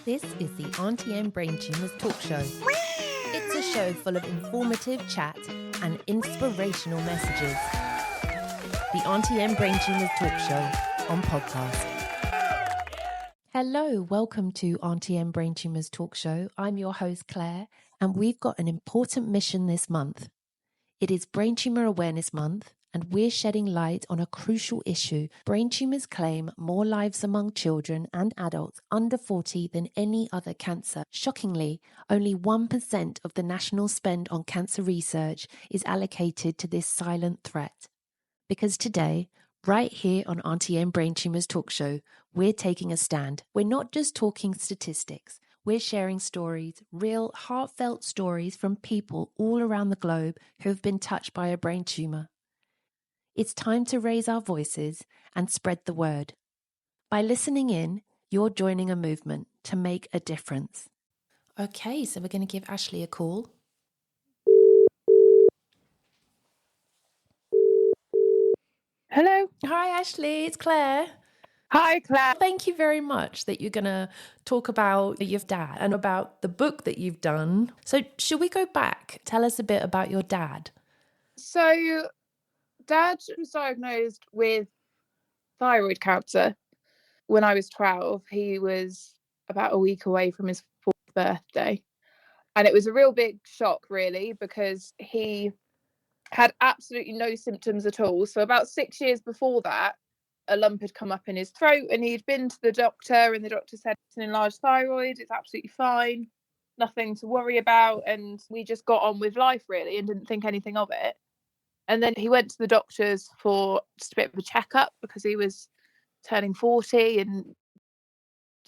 This is the Aunty M Brain Tumours talk show. It's a show full of informative chat and inspirational messages. The Aunty M Brain Tumours talk show on podcast. Hello, welcome to Aunty M Brain Tumours talk show. I'm your host Claire, and we've got an important mission this month. It is Brain Tumour Awareness Month, and we're shedding light on a crucial issue. Brain tumours claim more lives among children and adults under 40 than any other cancer. Shockingly, only 1% of the national spend on cancer research is allocated to this silent threat. Because today, right here on Aunty M Brain Tumours talk show, we're taking a stand. We're not just talking statistics. We're sharing stories, real, heartfelt stories from people all around the globe who have been touched by a brain tumour. It's time to raise our voices and spread the word. By listening in, you're joining a movement to make a difference. Okay, so we're going to give Ashleigh a call. Hello. Hi, Ashleigh, it's Claire. Hi, Claire. Thank you very much that you're going to talk about your dad and about the book that you've done. So should we go back? Tell us a bit about your dad. So, Dad was diagnosed with thyroid cancer when I was 12. He was about a week away from his 4th birthday. And it was a real big shock, really, because he had absolutely no symptoms at all. So, about 6 years before that, a lump had come up in his throat and he'd been to the doctor, and the doctor said it's an enlarged thyroid, it's absolutely fine, nothing to worry about. And we just got on with life, really, and didn't think anything of it. And then he went to the doctors for just a bit of a checkup because he was turning 40 and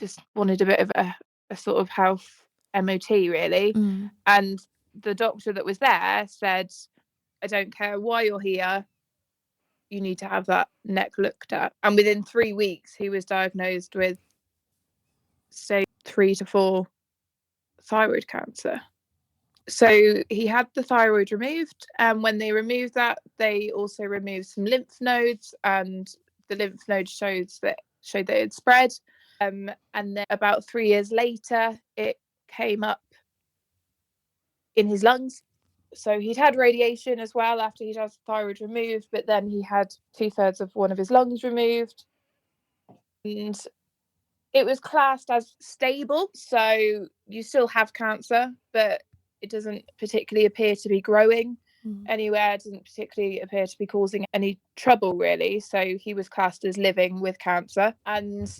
just wanted a bit of a sort of health MOT, really. And the doctor that was there said, I don't care why you're here, you need to have that neck looked at. And within 3 weeks, he was diagnosed with stage 3 to 4 thyroid cancer. So he had the thyroid removed, and when they removed that, they also removed some lymph nodes, and the lymph nodes showed that it had spread. And then about 3 years later, it came up in his lungs. So he'd had radiation as well after he'd had the thyroid removed, but then he had 2/3 of one of his lungs removed. And it was classed as stable, so you still have cancer, but it doesn't particularly appear to be growing anywhere. It doesn't particularly appear to be causing any trouble, really. So he was classed as living with cancer. And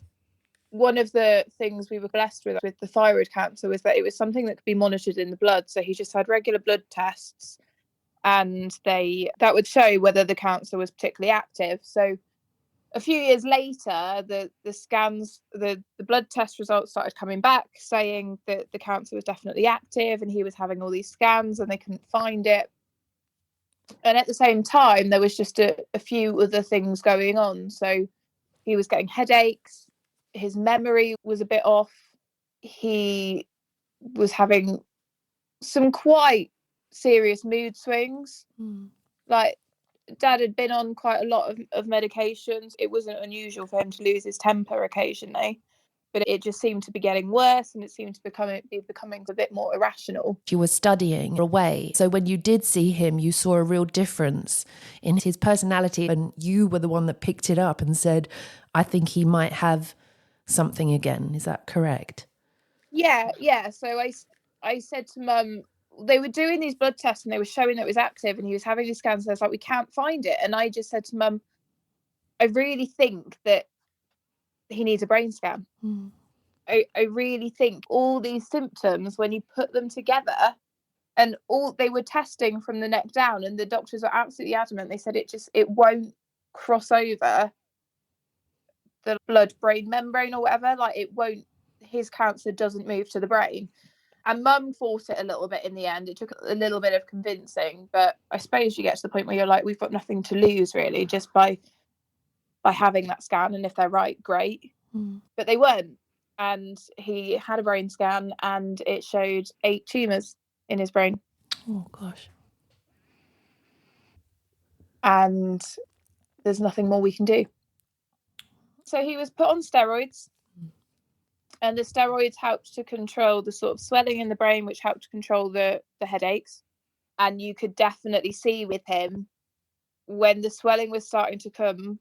one of the things we were blessed with the thyroid cancer was that it was something that could be monitored in the blood. So he just had regular blood tests, and that would show whether the cancer was particularly active. So a few years later, the scans, the blood test results started coming back saying that the cancer was definitely active, and he was having all these scans and they couldn't find it. And at the same time, there was just a few other things going on. So he was getting headaches, his memory was a bit off, he was having some quite serious mood swings. Like, Dad had been on quite a lot of medications. It wasn't unusual for him to lose his temper occasionally, but it just seemed to be getting worse, and it seemed to be becoming a bit more irrational. You were studying away, so when you did see him, you saw a real difference in his personality, and you were the one that picked it up and said, I think he might have something again. Is that correct? Yeah. So I said to Mum, they were doing these blood tests and they were showing that it was active, and he was having these scans, and I was like, we can't find it. And I just said to Mum, I really think that he needs a brain scan. I really think all these symptoms, when you put them together, and all they were testing from the neck down, and the doctors were absolutely adamant. They said it won't cross over the blood-brain membrane or whatever. Like, it won't, his cancer doesn't move to the brain. And Mum fought it a little bit in the end. It took a little bit of convincing, but I suppose you get to the point where you're like, we've got nothing to lose, really, just by having that scan. And if they're right, great. But they weren't. And he had a brain scan, and it showed 8 tumours in his brain. Oh, gosh. And there's nothing more we can do. So he was put on steroids, And the steroids helped to control the sort of swelling in the brain, which helped to control the headaches. And you could definitely see with him, when the swelling was starting to come,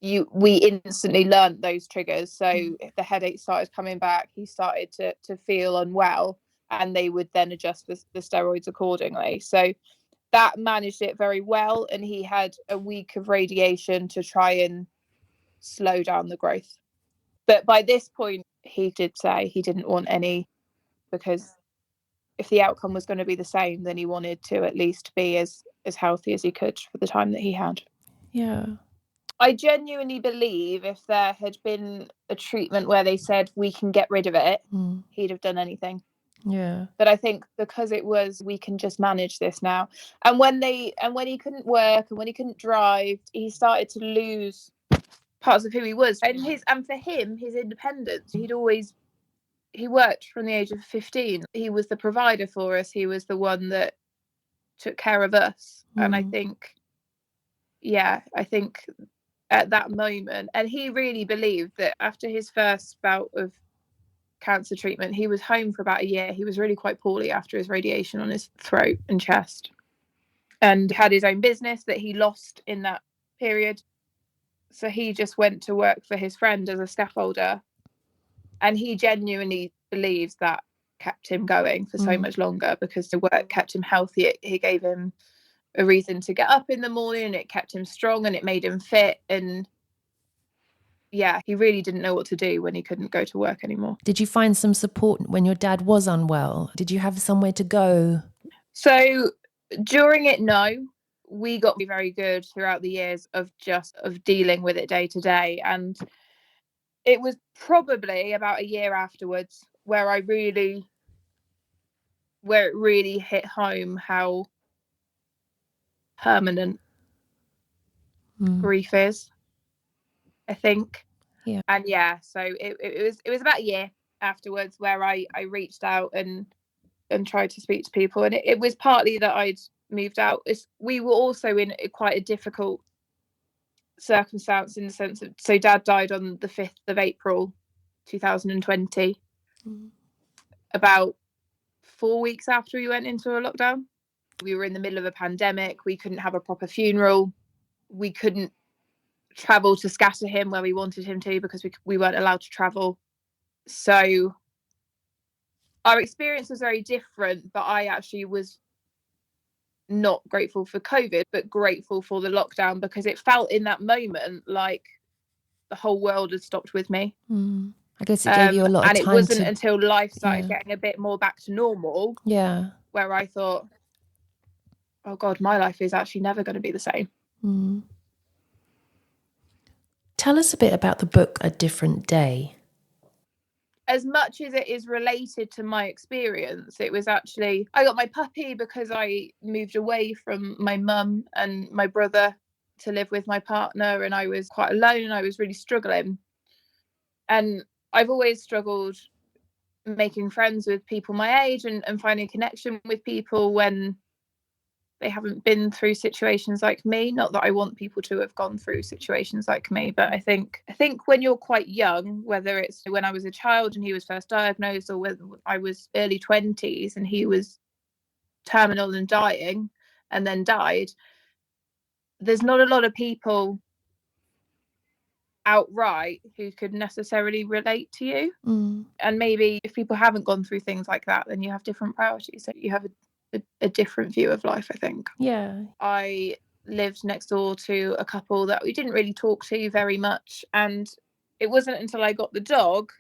we instantly learnt those triggers. So if the headache started coming back, he started to feel unwell, and they would then adjust the steroids accordingly. So that managed it very well, and he had a week of radiation to try and slow down the growth. But by this point, he did say he didn't want any, because if the outcome was going to be the same, then he wanted to at least be as healthy as he could for the time that he had. Yeah. I genuinely believe if there had been a treatment where they said we can get rid of it, he'd have done anything. Yeah. But I think because it was, we can just manage this now. And when he couldn't work and when he couldn't drive, he started to lose parts of who he was. And for him, his independence. He worked from the age of 15. He was the provider for us. He was the one that took care of us. And I think at that moment, and he really believed that after his first bout of cancer treatment, he was home for about a year. He was really quite poorly after his radiation on his throat and chest, and had his own business that he lost in that period. So he just went to work for his friend as a scaffolder, and he genuinely believes that kept him going for so much longer, because the work kept him healthy. It gave him a reason to get up in the morning, it kept him strong, and it made him fit. And yeah, he really didn't know what to do when he couldn't go to work anymore. Did you find some support when your dad was unwell? Did you have somewhere to go? So during it, no. We got very good throughout the years of dealing with it day to day. And it was probably about a year afterwards where it really hit home how permanent grief is, I think. Yeah. And yeah, so it was about a year afterwards where I reached out and tried to speak to people. And it was partly that I'd moved out. We were also in quite a difficult circumstance, in the sense of, so Dad died on the 5th of April 2020, about 4 weeks after we went into a lockdown. We were in the middle of a pandemic. We couldn't have a proper funeral. We couldn't travel to scatter him where we wanted him to, because we weren't allowed to travel. So our experience was very different, but I actually was not grateful for COVID, but grateful for the lockdown, because it felt in that moment like the whole world had stopped with me. I guess it gave you a lot of time. And it wasn't until life started getting a bit more back to normal, where I thought, oh God, my life is actually never going to be the same. Tell us a bit about the book A Different Day. As much as it is related to my experience, it was actually, I got my puppy because I moved away from my mum and my brother to live with my partner, and I was quite alone and I was really struggling. And I've always struggled making friends with people my age and finding connection with people when they haven't been through situations like me. Not that I want people to have gone through situations like me, but I think when you're quite young, whether it's when I was a child and he was first diagnosed, or when I was early 20s and he was terminal and dying and then died, there's not a lot of people outright who could necessarily relate to you. And maybe if people haven't gone through things like that, then you have different priorities. So you have a different view of life, I think. Yeah. I lived next door to a couple that we didn't really talk to very much, and it wasn't until I got the dog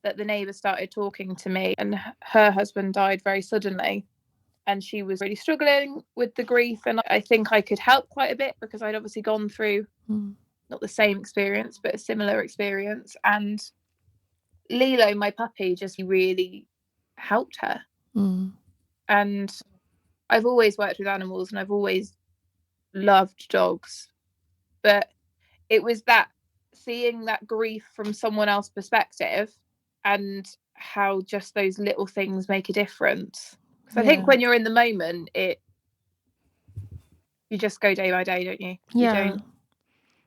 that the neighbour started talking to me. And her husband died very suddenly, and she was really struggling with the grief, and I think I could help quite a bit because I'd obviously gone through not the same experience but a similar experience. And Lilo, my puppy, just really helped her. And I've always worked with animals and I've always loved dogs, but it was that seeing that grief from someone else's perspective and how just those little things make a difference. Because I think when you're in the moment, you just go day by day, don't you? Yeah.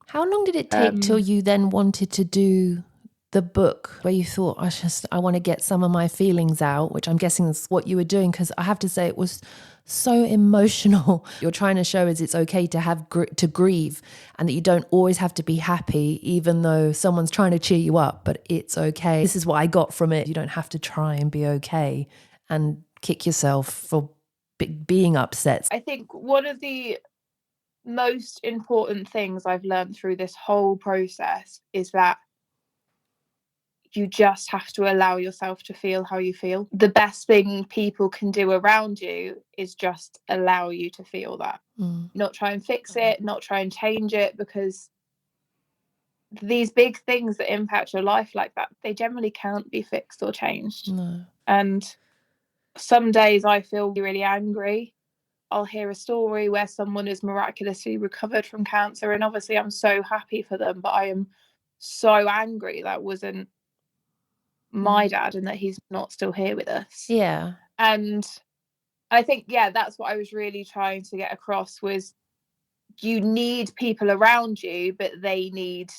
How long did it take till you then wanted to do the book where you thought, I want to get some of my feelings out, which I'm guessing is what you were doing, because I have to say it was so emotional. You're trying to show us it's okay to have to grieve, and that you don't always have to be happy, even though someone's trying to cheer you up, but it's okay. This is what I got from it. You don't have to try and be okay and kick yourself for being upset. I think one of the most important things I've learned through this whole process is that you just have to allow yourself to feel how you feel. The best thing people can do around you is just allow you to feel that. Not try and fix it, not try and change it, because these big things that impact your life like that, they generally can't be fixed or changed. No. And some days I feel really angry. I'll hear a story where someone is miraculously recovered from cancer, and obviously I'm so happy for them, but I am so angry that wasn't my dad and that he's not still here with us. Yeah. And I think, yeah, that's what I was really trying to get across, was you need people around you, but they need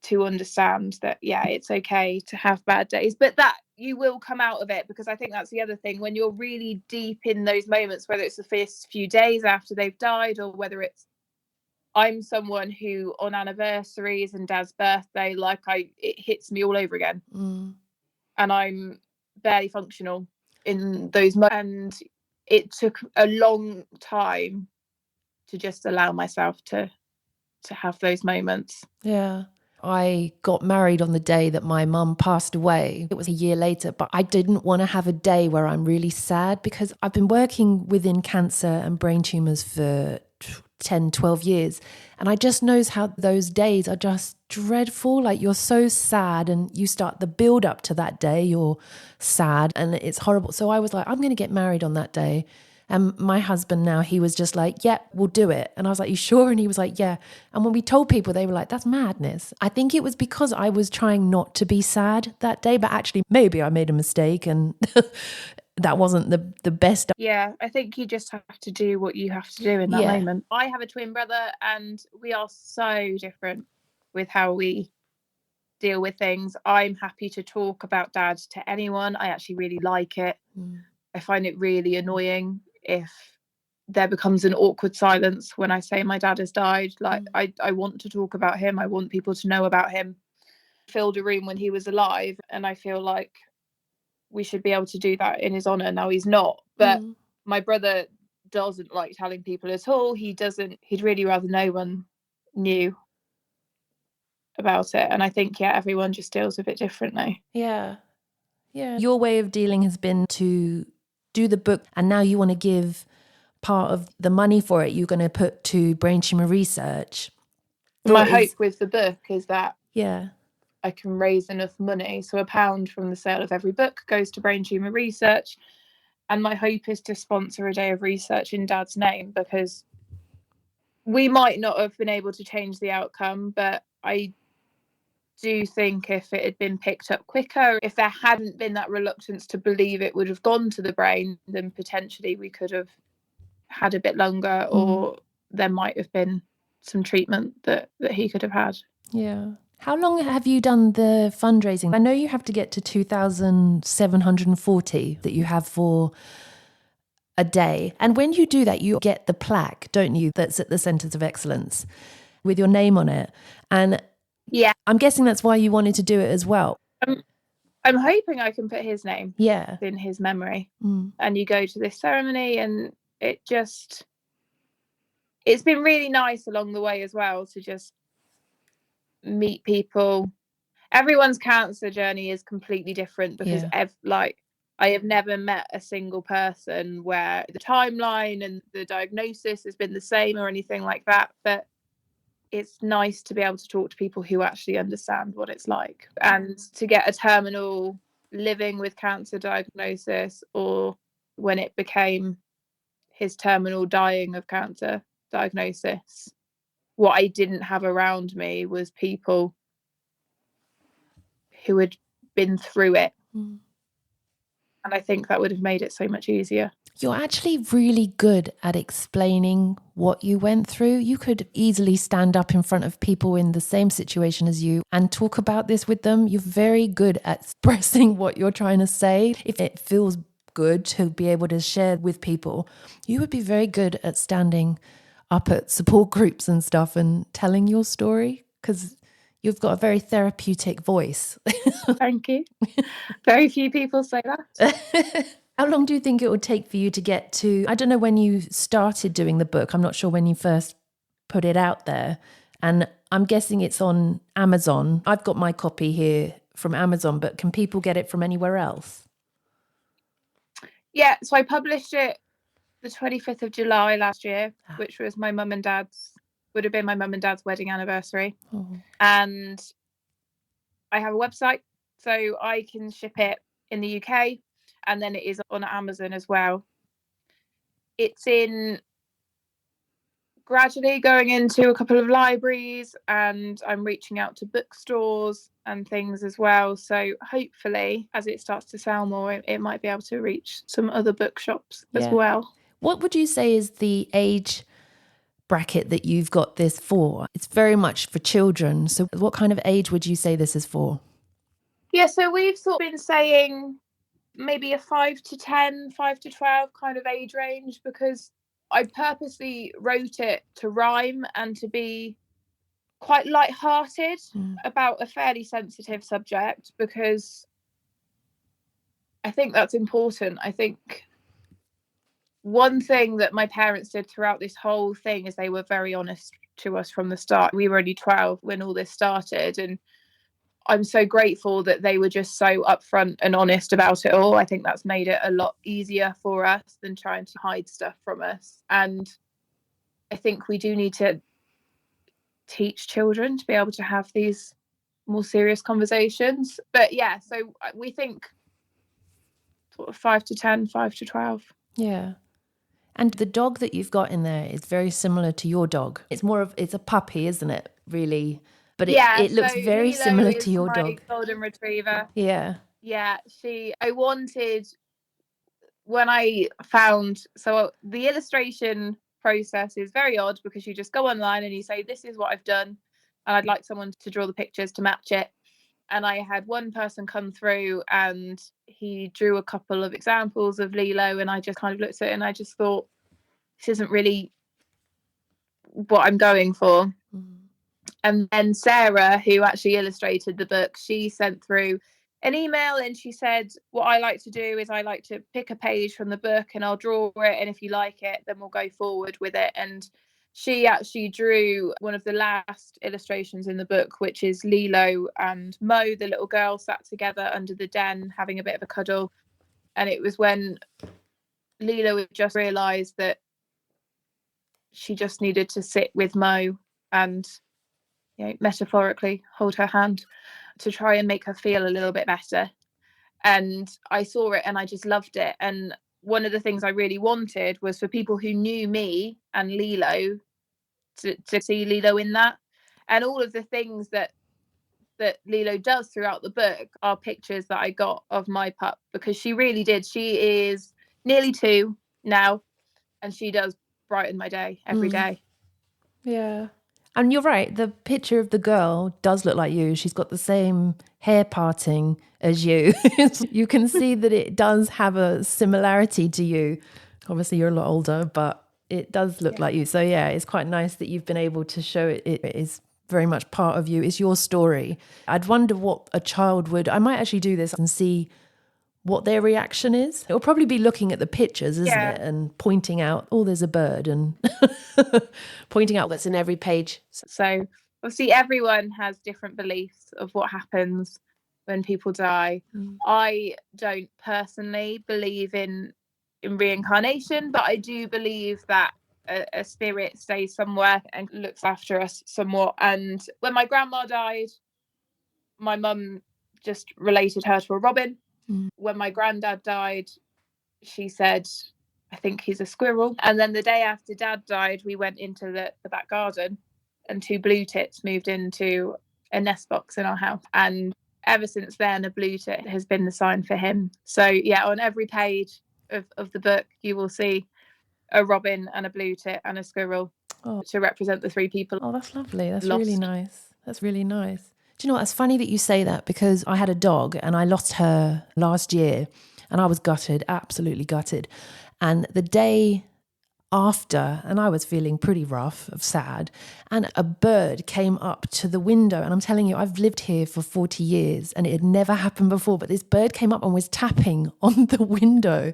to understand that, yeah, it's okay to have bad days, but that you will come out of it. Because I think that's the other thing, when you're really deep in those moments, whether it's the first few days after they've died, or whether it's, I'm someone who on anniversaries and dad's birthday, like it hits me all over again. And I'm barely functional in those moments. And it took a long time to just allow myself to have those moments. Yeah. I got married on the day that my mum passed away. It was a year later, but I didn't want to have a day where I'm really sad, because I've been working within cancer and brain tumours for 10, 12 years. And I just knows how those days are just dreadful. Like, you're so sad and you start the build up to that day. You're sad and it's horrible. So I was like, I'm going to get married on that day. And my husband now, he was just like, yeah, we'll do it. And I was like, you sure? And he was like, yeah. And when we told people, they were like, that's madness. I think it was because I was trying not to be sad that day, but actually maybe I made a mistake and that wasn't the best. Yeah, I think you just have to do what you have to do in that moment. I have a twin brother and we are so different with how we deal with things. I'm happy to talk about dad to anyone. I actually really like it. I find it really annoying if there becomes an awkward silence when I say my dad has died. Like, I want to talk about him. I want people to know about him. Filled a room when he was alive, and I feel like we should be able to do that in his honour. Now he's not, but my brother doesn't like telling people at all. He'd really rather no one knew about it. And I think, yeah, everyone just deals with it differently. Yeah. Your way of dealing has been to do the book, and now you want to give part of the money for it, you're going to put to brain tumour research. My hope with the book is that I can raise enough money, so £1 from the sale of every book goes to brain tumour research. And my hope is to sponsor a day of research in dad's name, because we might not have been able to change the outcome, but I do think if it had been picked up quicker, if there hadn't been that reluctance to believe it would have gone to the brain, then potentially we could have had a bit longer, or there might have been some treatment that he could have had. Yeah. How long have you done the fundraising? I know you have to get to 2,740 that you have for a day. And when you do that, you get the plaque, don't you? That's at the Centres of Excellence with your name on it. And yeah, I'm guessing that's why you wanted to do it as well. I'm hoping I can put his name in his memory. And you go to this ceremony, and it's been really nice along the way as well to just meet people. Everyone's cancer journey is completely different, because I have never met a single person where the timeline and the diagnosis has been the same or anything like that. But it's nice to be able to talk to people who actually understand what it's like, and to get a terminal living with cancer diagnosis, or when it became his terminal dying of cancer diagnosis. What I didn't have around me was people who had been through it And I think that would have made it so much easier. You're actually really good at explaining what you went through. You could easily stand up in front of people in the same situation as you and talk about this with them. You're very good at expressing what you're trying to say. If it feels good to be able to share with people, you would be very good at standing up at support groups and stuff and telling your story, because you've got a very therapeutic voice. Thank you. Very few people say that. How long do you think it would take for you to get to, I don't know when you started doing the book. I'm not sure when you first put it out there. And I'm guessing it's on Amazon. I've got my copy here from Amazon, but can people get it from anywhere else? Yeah, so I published it the 25th of July last year, which was would have been my mum and dad's wedding anniversary. Oh. And I have a website, so I can ship it in the UK, and then it is on Amazon as well. It's in gradually going into a couple of libraries, and I'm reaching out to bookstores and things as well. So hopefully, as it starts to sell more, it might be able to reach some other bookshops as well. What would you say is the age bracket that you've got this for? It's very much for children. So what kind of age would you say this is for? Yeah, so we've sort of been saying maybe a 5 to 10, 5 to 12 kind of age range, because I purposely wrote it to rhyme and to be quite light-hearted about a fairly sensitive subject, because I think that's important. I think one thing that my parents did throughout this whole thing is they were very honest to us from the start. We were only 12 when all this started, and I'm so grateful that they were just so upfront and honest about it all. I think that's made it a lot easier for us than trying to hide stuff from us. And I think we do need to teach children to be able to have these more serious conversations. But yeah, so we think sort of 5 to 10, 5 to 12. Yeah. And the dog that you've got in there is very similar to your dog. It's a puppy, isn't it? Really. But it looks very Lilo similar to your dog. Golden retriever. Yeah. Yeah. I wanted, when I found, so the illustration process is very odd, because you just go online and you say, this is what I've done, and I'd like someone to draw the pictures to match it. And I had one person come through and he drew a couple of examples of Lilo, and I just kind of looked at it and I just thought, this isn't really what I'm going for. And then Sarah, who actually illustrated the book, she sent through an email and she said, what I like to do is I like to pick a page from the book and I'll draw it, and if you like it, then we'll go forward with it. And she actually drew one of the last illustrations in the book, which is Lilo and Mo, the little girl, sat together under the den having a bit of a cuddle. And it was when Lilo had just realised that she just needed to sit with Mo and, you know, metaphorically hold her hand to try and make her feel a little bit better. And I saw it and I just loved it. And one of the things I really wanted was for people who knew me and Lilo to see Lilo in that. And all of the things that Lilo does throughout the book are pictures that I got of my pup, because she really did. She is nearly 2 now, and she does brighten my day every day. Yeah. And you're right, the picture of the girl does look like you. She's got the same hair parting as you. You can see that it does have a similarity to you. Obviously, you're a lot older, but it does look like you. So yeah, it's quite nice that you've been able to show it. It is very much part of you. It's your story. I'd wonder what a child would, I might actually do this and see what their reaction is. It'll probably be looking at the pictures, isn't it? And pointing out, oh, there's a bird, and pointing out what's in every page. So obviously everyone has different beliefs of what happens when people die. I don't personally believe in reincarnation, but I do believe that a spirit stays somewhere and looks after us somewhat. And when my grandma died, my mum just related her to a robin. When my granddad died, she said, I think he's a squirrel. And then the day after Dad died, we went into the back garden and 2 blue tits moved into a nest box in our house. And ever since then, a blue tit has been the sign for him. So yeah, on every page of the book, you will see a robin and a blue tit and a squirrel to represent the three people. Oh, that's lovely. That's really nice. That's really nice. Do you know what? It's funny that you say that, because I had a dog and I lost her last year and I was gutted, absolutely gutted. And the day after, and I was feeling pretty rough, sad, and a bird came up to the window. And I'm telling you, I've lived here for 40 years and it had never happened before, but this bird came up and was tapping on the window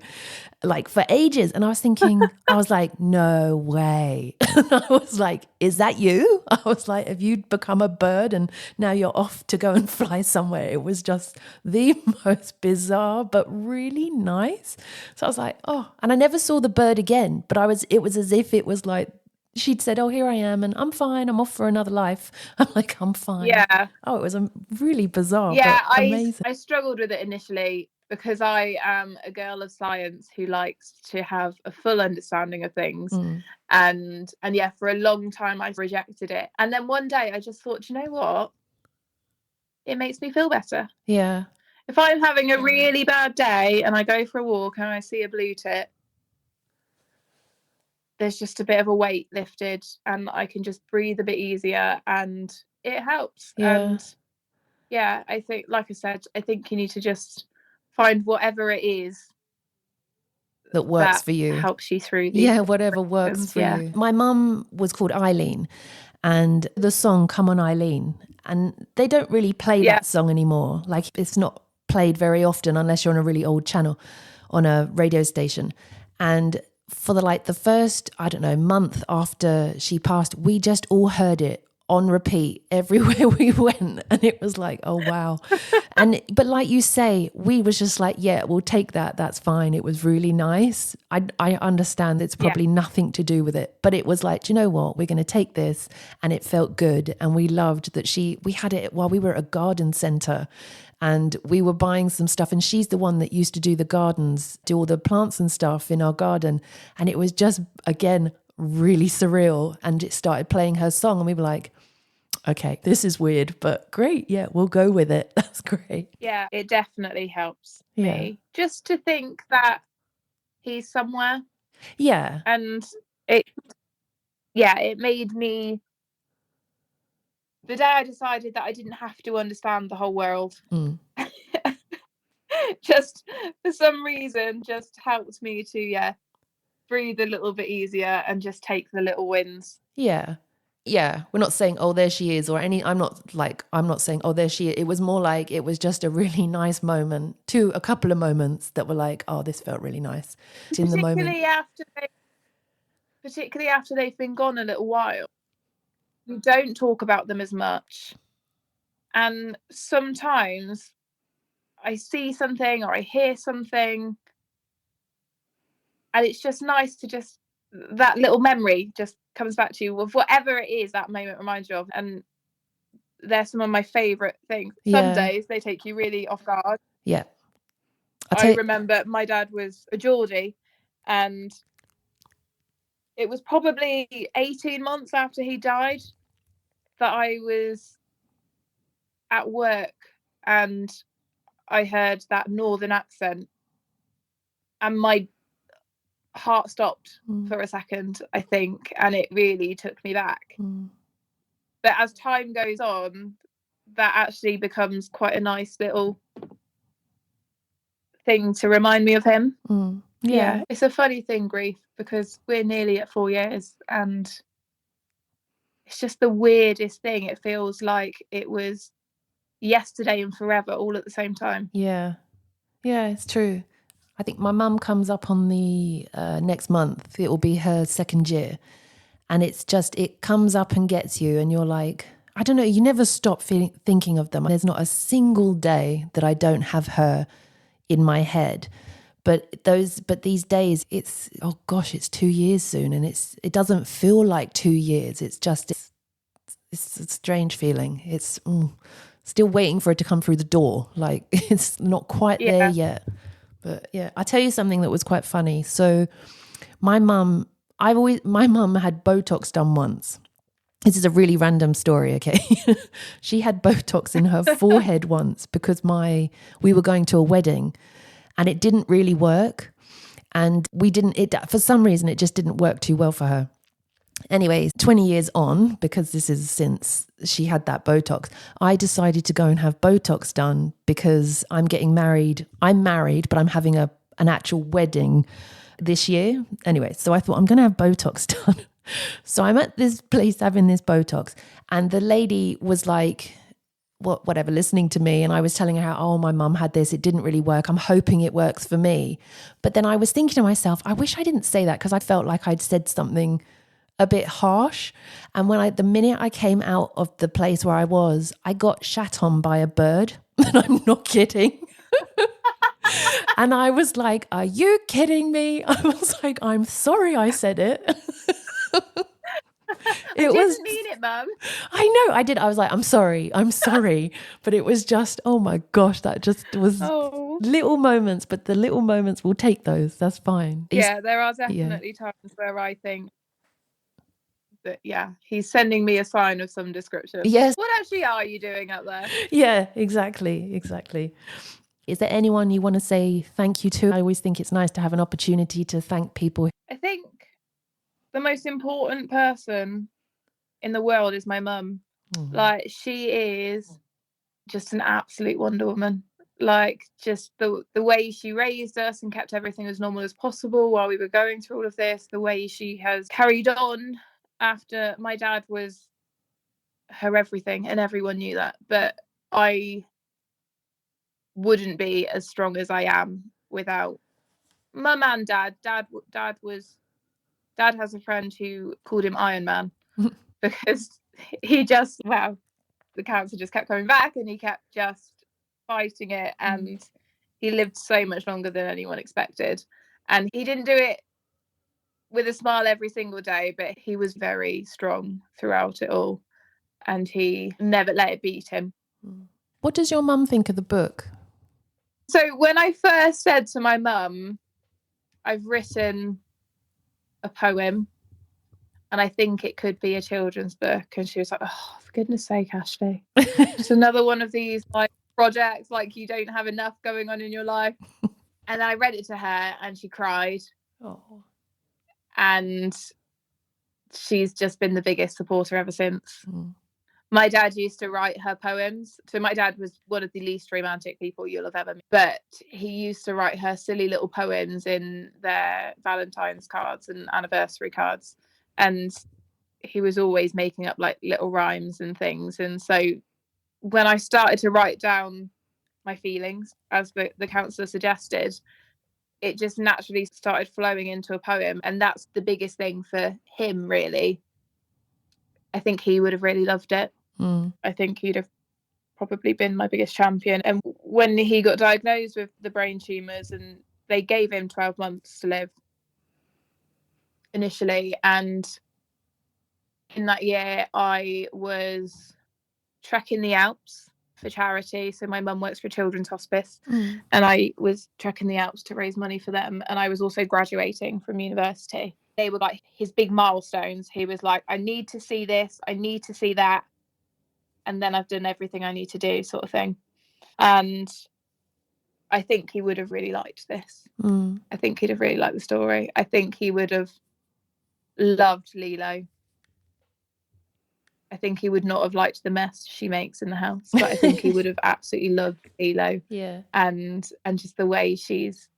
like for ages. And I was thinking, I was like, no way. And I was like, is that you? I was like, have you become a bird and now you're off to go and fly somewhere? It was just the most bizarre, but really nice. So I was like, oh, and I never saw the bird again, but it was as if it was like, she'd said, oh, here I am and I'm fine. I'm off for another life. I'm like, I'm fine. Yeah. Oh, it was really bizarre, yeah, but amazing. I struggled with it initially because I am a girl of science who likes to have a full understanding of things. And yeah, for a long time I rejected it. And then one day I just thought, you know what? It makes me feel better. Yeah. If I'm having a really bad day and I go for a walk and I see a blue tit, there's just a bit of a weight lifted and I can just breathe a bit easier and it helps. Yeah. And yeah, I think, like I said, I think you need to just find whatever it is that works for you, helps you through these. Yeah, whatever works for you. My mum was called Eileen, and the song Come On Eileen, and they don't really play that song anymore. Like, it's not played very often unless you're on a really old channel on a radio station. And for the first, I don't know, month after she passed, we just all heard it on repeat everywhere we went, and it was like, oh wow. But like you say, we was just like, yeah, we'll take that, that's fine. It was really nice. I understand it's probably nothing to do with it, but it was like, do you know what, we're going to take this, and it felt good. And we loved that we had it while we were at a garden centre and we were buying some stuff, and she's the one that used to do the gardens, do all the plants and stuff in our garden. And it was just, again, really surreal. And it started playing her song and we were like, okay, this is weird, but great. Yeah, we'll go with it. That's great. Yeah, it definitely helps me just to think that he's somewhere. Yeah. And it made me, the day I decided that I didn't have to understand the whole world, just for some reason, just helped me to, breathe a little bit easier and just take the little wins. Yeah. Yeah. We're not saying, oh, there she is, or I'm not saying, oh, there she is. It was more like, it was just a really nice moment, a couple of moments that were like, oh, this felt really nice in the moment. Particularly after they've been gone a little while, we don't talk about them as much. And sometimes I see something or I hear something, and it's just nice to just, that little memory just comes back to you of whatever it is that moment reminds you of. And they're some of my favourite things. Some days they take you really off guard. Yeah. I remember my dad was a Geordie, and it was probably 18 months after he died that I was at work and I heard that northern accent, and my heart stopped for a second, I think, and it really took me back. But as time goes on, that actually becomes quite a nice little thing to remind me of him. Yeah, it's a funny thing, grief, because we're nearly at 4 years and it's just the weirdest thing. It feels like it was yesterday and forever all at the same time. Yeah, it's true. I think my mum comes up on the next month. It will be her second year. And it's just, it comes up and gets you and you're like, I don't know, you never stop thinking of them. There's not a single day that I don't have her in my head. But these days, it's, oh gosh, it's 2 years soon. And it doesn't feel like 2 years. It's just, it's a strange feeling. It's still waiting for it to come through the door. Like, it's not quite there yet. But yeah, I'll tell you something that was quite funny. So my mum had Botox done once. This is a really random story, okay? She had Botox in her forehead once because we were going to a wedding and it didn't really work. And for some reason, it just didn't work too well for her. Anyways, 20 years on, because this is since she had that Botox, I decided to go and have Botox done because I'm getting married. I'm married, but I'm having an actual wedding this year. Anyway, so I thought I'm going to have Botox done. So I'm at this place having this Botox and the lady was like, whatever, listening to me. And I was telling her how, oh, my mum had this. It didn't really work. I'm hoping it works for me. But then I was thinking to myself, I wish I didn't say that because I felt like I'd said something a bit harsh. And the minute I came out of the place where I was, I got shat on by a bird. And I'm not kidding. And I was like, are you kidding me? I was like, I'm sorry I said it. I didn't mean it, Mum. I know, I did. I was like, I'm sorry. But it was just, oh my gosh, that just was little moments, but the little moments, we'll take those. That's fine. Yeah, there are definitely times where I think that, he's sending me a sign of some description. Yes. What actually are you doing up there? Yeah, exactly. Is there anyone you want to say thank you to? I always think it's nice to have an opportunity to thank people. I think the most important person in the world is my mum. Mm-hmm. Like, she is just an absolute Wonder Woman. Like, just the way she raised us and kept everything as normal as possible while we were going through all of this, the way she has carried on after my dad was her everything, and everyone knew that. But I wouldn't be as strong as I am without mum and dad. Dad has a friend who called him Iron Man because he just, the cancer just kept coming back and he kept just fighting it, and he lived so much longer than anyone expected. And he didn't do it with a smile every single day, but he was very strong throughout it all, and he never let it beat him. What does your mum think of the book? So when I first said to my mum, I've written a poem and I think it could be a children's book, and she was like, oh, for goodness sake, Ashleigh, just another one of these like projects, like you don't have enough going on in your life. And I read it to her and she cried. Oh. And she's just been the biggest supporter ever since. My dad used to write her poems. So my dad was one of the least romantic people you'll have ever met. But he used to write her silly little poems in their Valentine's cards and anniversary cards. And he was always making up like little rhymes and things. And so when I started to write down my feelings, as the counsellor suggested, it just naturally started flowing into a poem. And that's the biggest thing for him, really. I think he would have really loved it. I think he'd have probably been my biggest champion. And when he got diagnosed with the brain tumours, and they gave him 12 months to live initially, and in that year I was trekking the Alps for charity. So my mum works for Children's Hospice, and I was trekking the Alps to raise money for them. And I was also graduating from university. They were like his big milestones. He was like, I need to see this, I need to see that, and then I've done everything I need to do, sort of thing. And I think he would have really liked this. I think he'd have really liked the story. I think he would have loved Lilo. I think he would not have liked the mess she makes in the house, but I think he would have absolutely loved Lilo. Yeah. And just the way she's,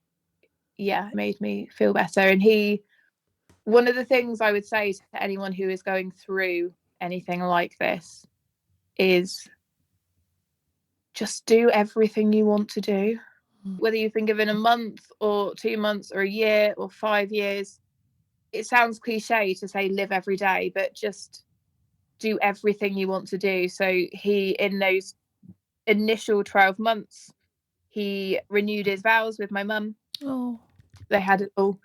made me feel better. And one of the things I would say to anyone who is going through anything like this is just do everything you want to do. Whether you've been given a month or 2 months or a year or 5 years, it sounds cliche to say live every day, but just do everything you want to do. So in those initial 12 months, he renewed his vows with my mum. Oh. They had a little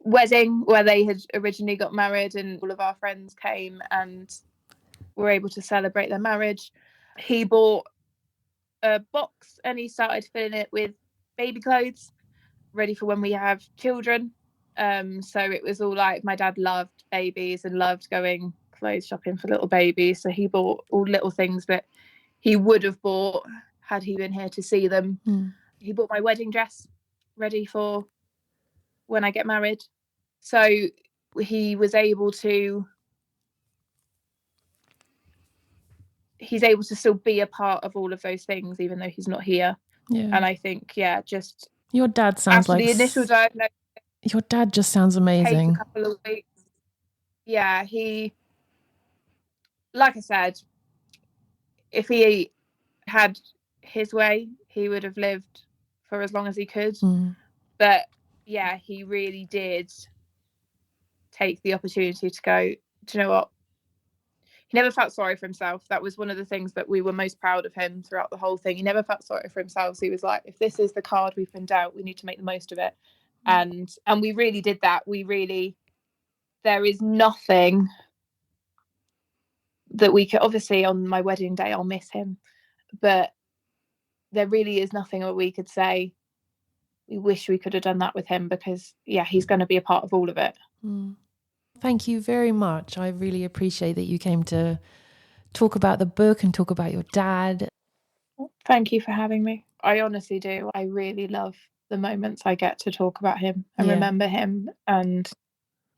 wedding where they had originally got married, and all of our friends came and were able to celebrate their marriage. He bought a box and he started filling it with baby clothes ready for when we have children. So it was all like, my dad loved babies and loved going clothes shopping for little babies. So he bought all little things that he would have bought had he been here to see them. He bought my wedding dress ready for when I get married. So he was able to, he's able to still be a part of all of those things, even though he's not here. Yeah. And I think, just your dad sounds after the initial diagnosis, your dad just sounds amazing. Take a couple of weeks. Yeah, he, like I said, if he had his way, he would have lived for as long as he could. But yeah, he really did take the opportunity to go, do you know what? He never felt sorry for himself. That was one of the things that we were most proud of him throughout the whole thing. He never felt sorry for himself. So he was like, if this is the card we've been dealt, we need to make the most of it. And we really did that. There is nothing that we could, obviously on my wedding day, I'll miss him. But there really is nothing that we could say, we wish we could have done that with him, because he's going to be a part of all of it. Thank you very much. I really appreciate that you came to talk about the book and talk about your dad. Thank you for having me. I honestly do. I really love the moments I get to talk about him and remember him, and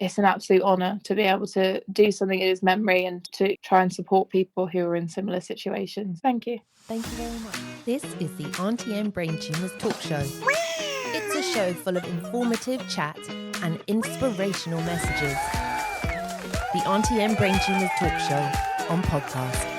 it's an absolute honour to be able to do something in his memory and to try and support people who are in similar situations. Thank you. Thank you very much. This is the Aunty M Brain Tumours talk show. It's a show full of informative chat and inspirational messages. The Aunty M Brain Tumours talk show on podcast.